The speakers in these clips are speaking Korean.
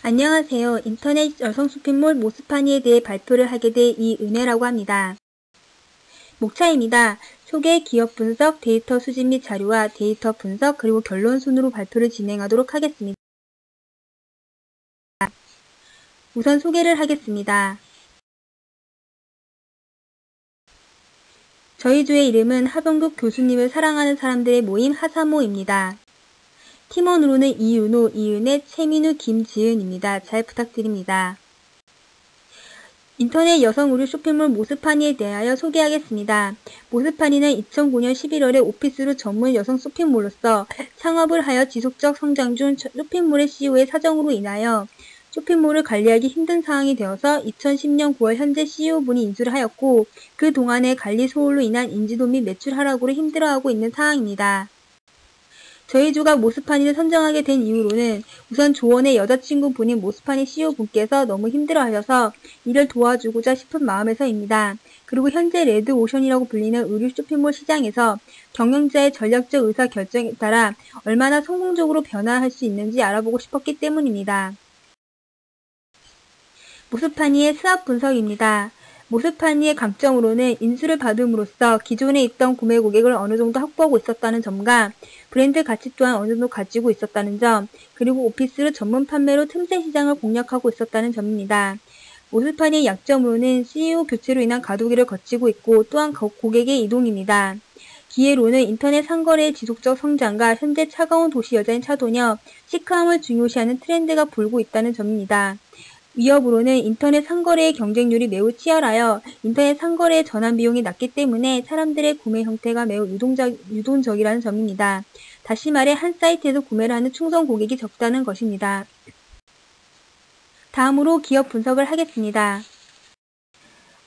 안녕하세요. 인터넷 여성 쇼핑몰 모스파니에 대해 발표를 하게 될 이은혜라고 합니다. 목차입니다. 소개, 기업 분석, 데이터 수집 및 자료와 데이터 분석, 그리고 결론 순으로 발표를 진행하도록 하겠습니다. 우선 소개를 하겠습니다. 저희 조의 이름은 하병국 교수님을 사랑하는 사람들의 모임 하사모입니다. 팀원으로는 이윤호, 이은혜, 최민우, 김지은입니다. 잘 부탁드립니다. 인터넷 여성 의류 쇼핑몰 모스파니에 대하여 소개하겠습니다. 모스파니는 2009년 11월에 오피스룩 전문 여성 쇼핑몰로서 창업을 하여 지속적 성장 중 쇼핑몰의 CEO의 사정으로 인하여 쇼핑몰을 관리하기 힘든 상황이 되어서 2010년 9월 현재 CEO분이 인수를 하였고 그 동안의 관리 소홀로 인한 인지도 및 매출 하락으로 힘들어하고 있는 상황입니다. 저희 조가 모스파니를 선정하게 된 이유로는 우선 조원의 여자친구분인 모스파니 CEO분께서 너무 힘들어하셔서 이를 도와주고자 싶은 마음에서입니다. 그리고 현재 레드오션이라고 불리는 의류 쇼핑몰 시장에서 경영자의 전략적 의사결정에 따라 얼마나 성공적으로 변화할 수 있는지 알아보고 싶었기 때문입니다. 모스파니의 수합 분석입니다. 모스파니의 강점으로는 인수를 받음으로써 기존에 있던 구매 고객을 어느 정도 확보하고 있었다는 점과 브랜드 가치 또한 어느 정도 가지고 있었다는 점, 그리고 오피스룩 전문 판매로 틈새 시장을 공략하고 있었다는 점입니다. 모스파니의 약점으로는 CEO 교체로 인한 과도기를 거치고 있고 또한 고객의 이동입니다. 기회로는 인터넷 상거래의 지속적 성장과 현재 차가운 도시 여자인 차도녀, 시크함을 중요시하는 트렌드가 불고 있다는 점입니다. 위협으로는 인터넷 상거래의 경쟁률이 매우 치열하여 인터넷 상거래의 전환 비용이 낮기 때문에 사람들의 구매 형태가 매우 유동적이라는 점입니다. 다시 말해 한 사이트에서 구매를 하는 충성 고객이 적다는 것입니다. 다음으로 기업 분석을 하겠습니다.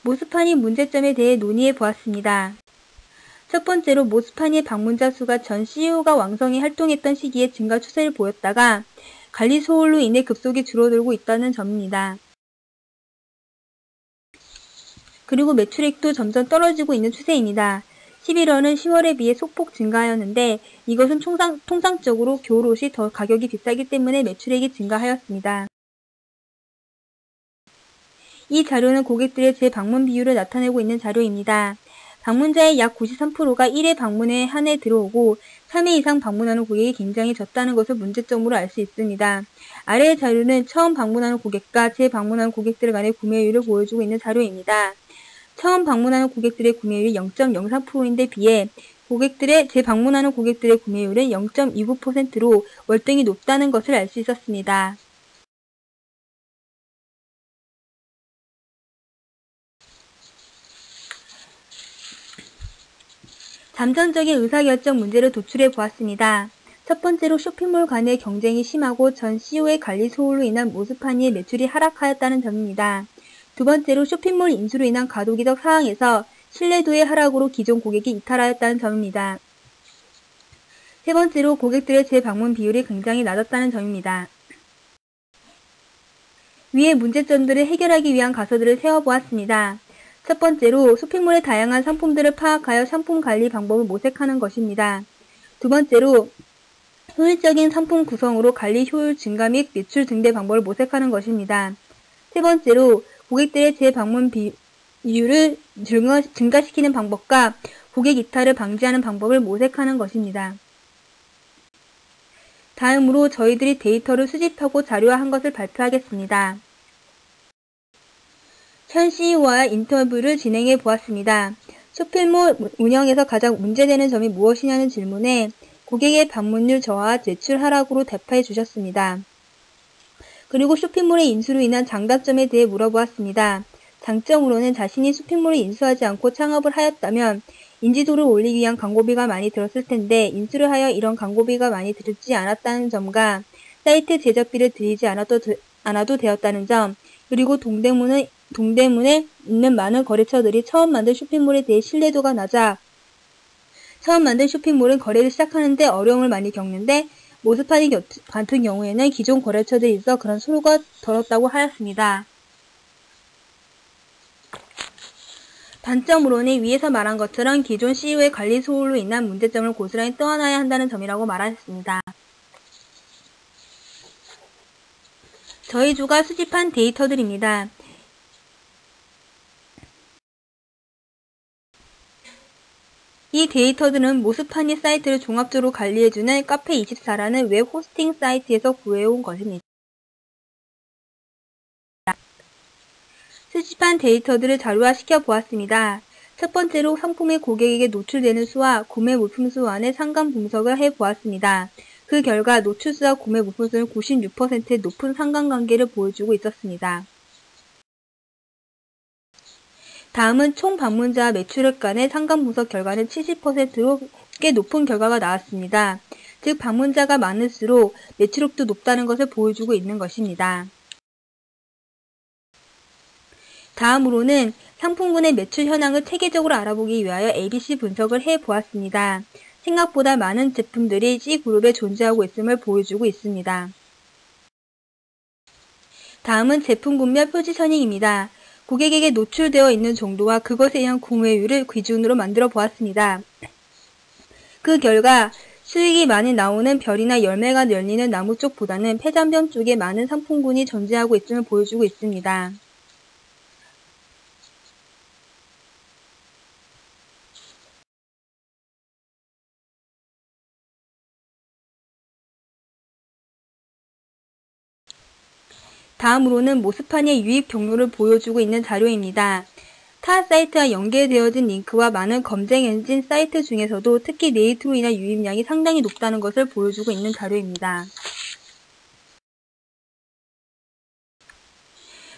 모스파니 문제점에 대해 논의해 보았습니다. 첫 번째로 모스파니의 방문자 수가 전 CEO가 왕성히 활동했던 시기에 증가 추세를 보였다가 관리 소홀로 인해 급속히 줄어들고 있다는 점입니다. 그리고 매출액도 점점 떨어지고 있는 추세입니다. 11월은 10월에 비해 소폭 증가하였는데 이것은 통상적으로 겨울옷이 더 가격이 비싸기 때문에 매출액이 증가하였습니다. 이 자료는 고객들의 재방문 비율을 나타내고 있는 자료입니다. 방문자의 약 93%가 1회 방문에 한 해 들어오고 3회 이상 방문하는 고객이 굉장히 적다는 것을 문제점으로 알 수 있습니다. 아래의 자료는 처음 방문하는 고객과 재방문하는 고객들 간의 구매율을 보여주고 있는 자료입니다. 처음 방문하는 고객들의 구매율이 0.03%인데 비해 재방문하는 고객들의 구매율은 0.29%로 월등히 높다는 것을 알 수 있었습니다. 잠정적인 의사결정 문제를 도출해 보았습니다. 첫 번째로 쇼핑몰 간의 경쟁이 심하고 전 CEO의 관리 소홀로 인한 모스파니의 매출이 하락하였다는 점입니다. 두 번째로 쇼핑몰 인수로 인한 과도기적 상황에서 신뢰도의 하락으로 기존 고객이 이탈하였다는 점입니다. 세 번째로 고객들의 재방문 비율이 굉장히 낮았다는 점입니다. 위의 문제점들을 해결하기 위한 가설들을 세워보았습니다. 첫 번째로 쇼핑몰의 다양한 상품들을 파악하여 상품 관리 방법을 모색하는 것입니다. 두 번째로 효율적인 상품 구성으로 관리 효율 증가 및 매출 증대 방법을 모색하는 것입니다. 세 번째로 고객들의 재방문 비율을 증가시키는 방법과 고객 이탈을 방지하는 방법을 모색하는 것입니다. 다음으로 저희들이 데이터를 수집하고 자료화한 것을 발표하겠습니다. 현 CEO와 인터뷰를 진행해 보았습니다. 쇼핑몰 운영에서 가장 문제되는 점이 무엇이냐는 질문에 고객의 방문율 저하와 매출 하락으로 대답해 주셨습니다. 그리고 쇼핑몰의 인수로 인한 장단점에 대해 물어보았습니다. 장점으로는 자신이 쇼핑몰을 인수하지 않고 창업을 하였다면 인지도를 올리기 위한 광고비가 많이 들었을 텐데 인수를 하여 이런 광고비가 많이 들지 않았다는 점과 사이트 제작비를 들이지 않아도 되었다는 점, 그리고 동대문에 있는 많은 거래처들이 처음 만든 쇼핑몰에 대해 신뢰도가 낮아 처음 만든 쇼핑몰은 거래를 시작하는데 어려움을 많이 겪는데 모스파니 같은 경우에는 기존 거래처들이 있어 그런 수요가 덜었다고 하였습니다. 단점으로는 위에서 말한 것처럼 기존 CEO의 관리 소홀로 인한 문제점을 고스란히 떠안아야 한다는 점이라고 말하셨습니다. 저희 조가 수집한 데이터들입니다. 이 데이터들은 모스파니 사이트를 종합적으로 관리해주는 카페24라는 웹 호스팅 사이트에서 구해온 것입니다. 수집한 데이터들을 자료화시켜 보았습니다. 첫 번째로 상품의 고객에게 노출되는 수와 구매 물품 수 간의 상관 분석을 해보았습니다. 그 결과 노출수와 구매 물품 수는 96%의 높은 상관관계를 보여주고 있었습니다. 다음은 총 방문자와 매출액 간의 상관 분석 결과는 70%로 꽤 높은 결과가 나왔습니다. 즉 방문자가 많을수록 매출액도 높다는 것을 보여주고 있는 것입니다. 다음으로는 상품군의 매출 현황을 체계적으로 알아보기 위하여 ABC 분석을 해보았습니다. 생각보다 많은 제품들이 C그룹에 존재하고 있음을 보여주고 있습니다. 다음은 제품군별 포지셔닝입니다. 고객에게 노출되어 있는 정도와 그것에 의한 구매율을 기준으로 만들어 보았습니다. 그 결과 수익이 많이 나오는 별이나 열매가 열리는 나무 쪽보다는 폐잔병 쪽에 많은 상품군이 존재하고 있음을 보여주고 있습니다. 다음으로는 모스파니의 유입 경로를 보여주고 있는 자료입니다. 타 사이트와 연계되어진 링크와 많은 검색 엔진 사이트 중에서도 특히 네이트로 인한 유입량이 상당히 높다는 것을 보여주고 있는 자료입니다.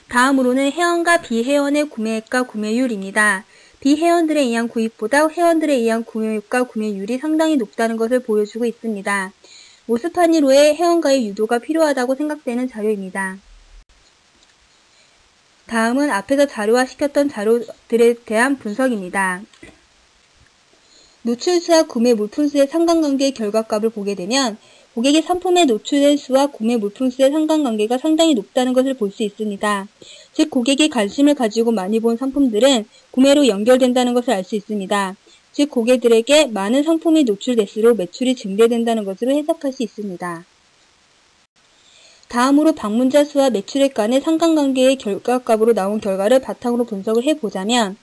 다음으로는 회원과 비회원의 구매액과 구매율입니다. 비회원들에 의한 구입보다 회원들에 의한 구매액과 구매율이 상당히 높다는 것을 보여주고 있습니다. 모스파니로의 회원가입 유도가 필요하다고 생각되는 자료입니다. 다음은 앞에서 자료화시켰던 자료들에 대한 분석입니다. 노출수와 구매 물품수의 상관관계의 결과값을 보게 되면 고객이 상품에 노출된 수와 구매 물품수의 상관관계가 상당히 높다는 것을 볼 수 있습니다. 즉 고객이 관심을 가지고 많이 본 상품들은 구매로 연결된다는 것을 알 수 있습니다. 즉 고객들에게 많은 상품이 노출될수록 매출이 증대된다는 것으로 해석할 수 있습니다. 다음으로 방문자 수와 매출액 간의 상관관계의 결과값으로 나온 결과를 바탕으로 분석을 해보자면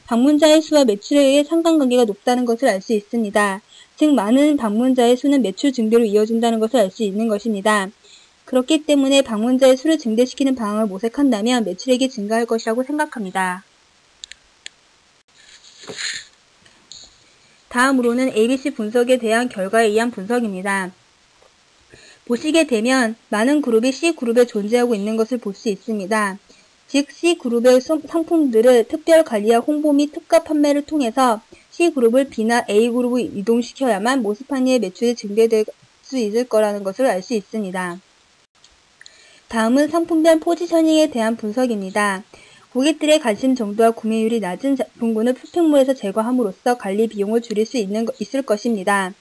방문자의 수와 매출액의 상관관계가 높다는 것을 알 수 있습니다. 즉 많은 방문자의 수는 매출 증대로 이어진다는 것을 알 수 있는 것입니다. 그렇기 때문에 방문자의 수를 증대시키는 방향을 모색한다면 매출액이 증가할 것이라고 생각합니다. 다음으로는 ABC 분석에 대한 결과에 의한 분석입니다. 보시게 되면 많은 그룹이 C그룹에 존재하고 있는 것을 볼 수 있습니다. 즉 C그룹의 상품들을 특별 관리와 홍보 및 특가 판매를 통해서 C그룹을 B나 A그룹으로 이동시켜야만 모스파니의 매출이 증대될 수 있을 거라는 것을 알 수 있습니다. 다음은 상품별 포지셔닝에 대한 분석입니다. 고객들의 관심 정도와 구매율이 낮은 제품군을 쇼핑몰에서 제거함으로써 관리 비용을 줄일 수 있을 것입니다.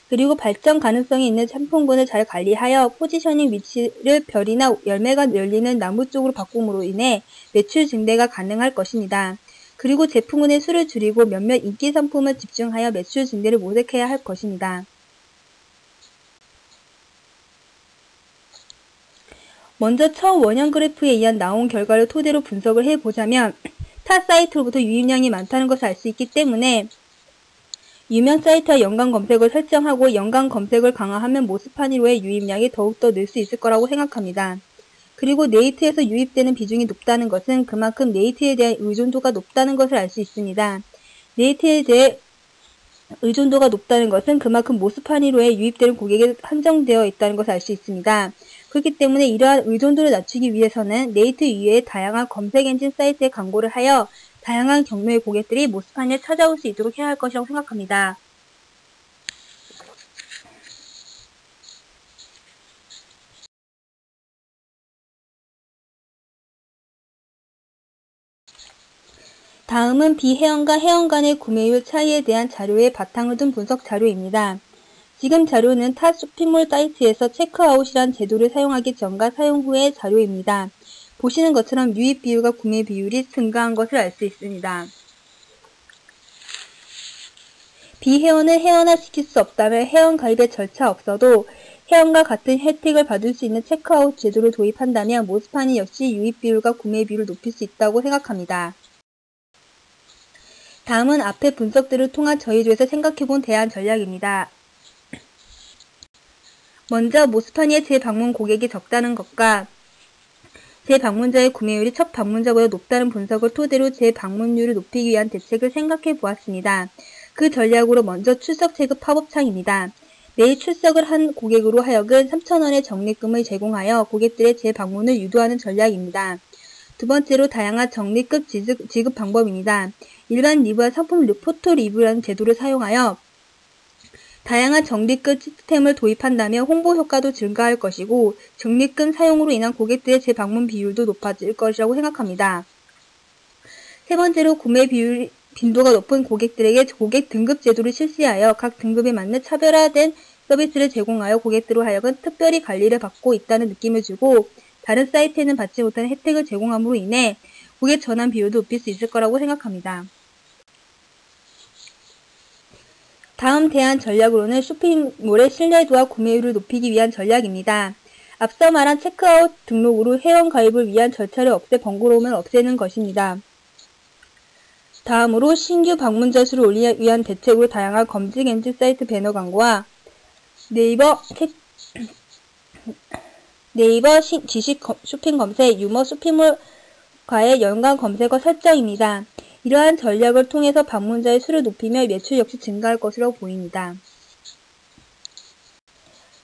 그리고 발전 가능성이 있는 상품군을 잘 관리하여 포지셔닝 위치를 별이나 열매가 열리는 나무 쪽으로 바꿈으로 인해 매출 증대가 가능할 것입니다. 그리고 제품군의 수를 줄이고 몇몇 인기 상품을 집중하여 매출 증대를 모색해야 할 것입니다. 먼저 처원형 그래프에 의한 나온 결과를 토대로 분석을 해보자면 타 사이트로부터 유입량이 많다는 것을 알 수 있기 때문에 유명 사이트와 연관 검색을 설정하고 연관 검색을 강화하면 모스파니로의 유입량이 더욱더 늘 수 있을 거라고 생각합니다. 그리고 네이트에서 유입되는 비중이 높다는 것은 그만큼 네이트에 대한 의존도가 높다는 것을 알 수 있습니다. 네이트에 대해 의존도가 높다는 것은 그만큼 모스파니로에 유입되는 고객이 한정되어 있다는 것을 알 수 있습니다. 그렇기 때문에 이러한 의존도를 낮추기 위해서는 네이트 이외의 다양한 검색 엔진 사이트에 광고를 하여 다양한 경로의 고객들이 모스파니에 찾아올 수 있도록 해야 할 것이라고 생각합니다. 다음은 비회원과 회원 간의 구매율 차이에 대한 자료의 바탕을 둔 분석 자료입니다. 지금 자료는 타 쇼핑몰 사이트에서 체크아웃이란 제도를 사용하기 전과 사용 후의 자료입니다. 보시는 것처럼 유입 비율과 구매 비율이 증가한 것을 알 수 있습니다. 비회원을 회원화시킬 수 없다면 회원 가입의 절차 없어도 회원과 같은 혜택을 받을 수 있는 체크아웃 제도를 도입한다면 모스파니 역시 유입 비율과 구매 비율을 높일 수 있다고 생각합니다. 다음은 앞의 분석들을 통한 저희 조에서 생각해본 대안 전략입니다. 먼저 모스파니의 재방문 고객이 적다는 것과 재방문자의 구매율이 첫 방문자보다 높다는 분석을 토대로 재방문율을 높이기 위한 대책을 생각해 보았습니다. 그 전략으로 먼저 출석 체급 팝업창입니다. 매일 출석을 한 고객으로 하여금 3,000원의 적립금을 제공하여 고객들의 재방문을 유도하는 전략입니다. 두 번째로 다양한 적립금 지급 방법입니다. 일반 리뷰와 상품 포토 리뷰라는 제도를 사용하여 다양한 적립금 시스템을 도입한다면 홍보 효과도 증가할 것이고 적립금 사용으로 인한 고객들의 재방문 비율도 높아질 것이라고 생각합니다. 세 번째로 구매 빈도가 높은 고객들에게 고객 등급 제도를 실시하여 각 등급에 맞는 차별화된 서비스를 제공하여 고객들로 하여금 특별히 관리를 받고 있다는 느낌을 주고 다른 사이트에는 받지 못하는 혜택을 제공함으로 인해 고객 전환 비율도 높일 수 있을 거라고 생각합니다. 다음 대안 전략으로는 쇼핑몰의 신뢰도와 구매율을 높이기 위한 전략입니다. 앞서 말한 체크아웃 등록으로 회원 가입을 위한 절차를 없애 번거로움을 없애는 것입니다. 다음으로 신규 방문자 수를 올리기 위한 대책으로 다양한 검색 엔진 사이트 배너 광고와 네이버 지식 쇼핑 검색, 유머 쇼핑몰과의 연관 검색어 설정입니다. 이러한 전략을 통해서 방문자의 수를 높이며 매출 역시 증가할 것으로 보입니다.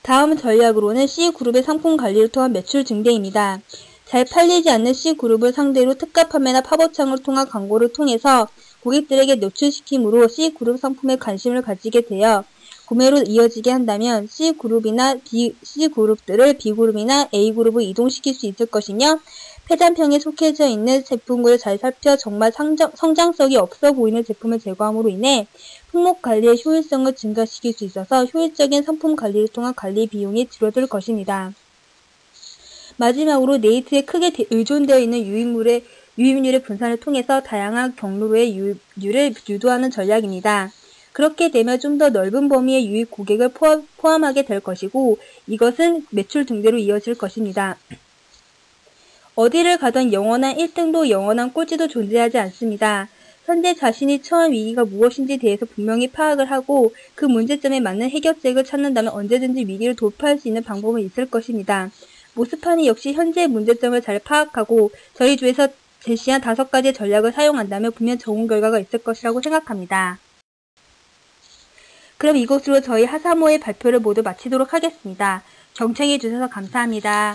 다음 전략으로는 C그룹의 상품 관리를 통한 매출 증대입니다. 잘 팔리지 않는 C그룹을 상대로 특가 판매나 팝업창을 통한 광고를 통해서 고객들에게 노출시킴으로 C그룹 상품에 관심을 가지게 되어 구매로 이어지게 한다면 C그룹들을 B그룹이나 A그룹으로 이동시킬 수 있을 것이며 패단평에 속해져 있는 제품군을 잘 살펴 정말 성장성이 없어 보이는 제품을 제거함으로 인해 품목 관리의 효율성을 증가시킬 수 있어서 효율적인 상품 관리를 통한 관리 비용이 줄어들 것입니다. 마지막으로 네이트에 크게 의존되어 있는 유입률의 분산을 통해서 다양한 경로로의 유입률을 유도하는 전략입니다. 그렇게 되면 좀 더 넓은 범위의 유입 고객을 포함하게 될 것이고 이것은 매출 등대로 이어질 것입니다. 어디를 가던 영원한 1등도 영원한 꼴찌도 존재하지 않습니다. 현재 자신이 처한 위기가 무엇인지 대해서 분명히 파악을 하고 그 문제점에 맞는 해결책을 찾는다면 언제든지 위기를 돌파할 수 있는 방법은 있을 것입니다. 모스파니 역시 현재의 문제점을 잘 파악하고 저희 조에서 제시한 5가지의 전략을 사용한다면 분명 좋은 결과가 있을 것이라고 생각합니다. 그럼 이것으로 저희 하사모의 발표를 모두 마치도록 하겠습니다. 경청해 주셔서 감사합니다.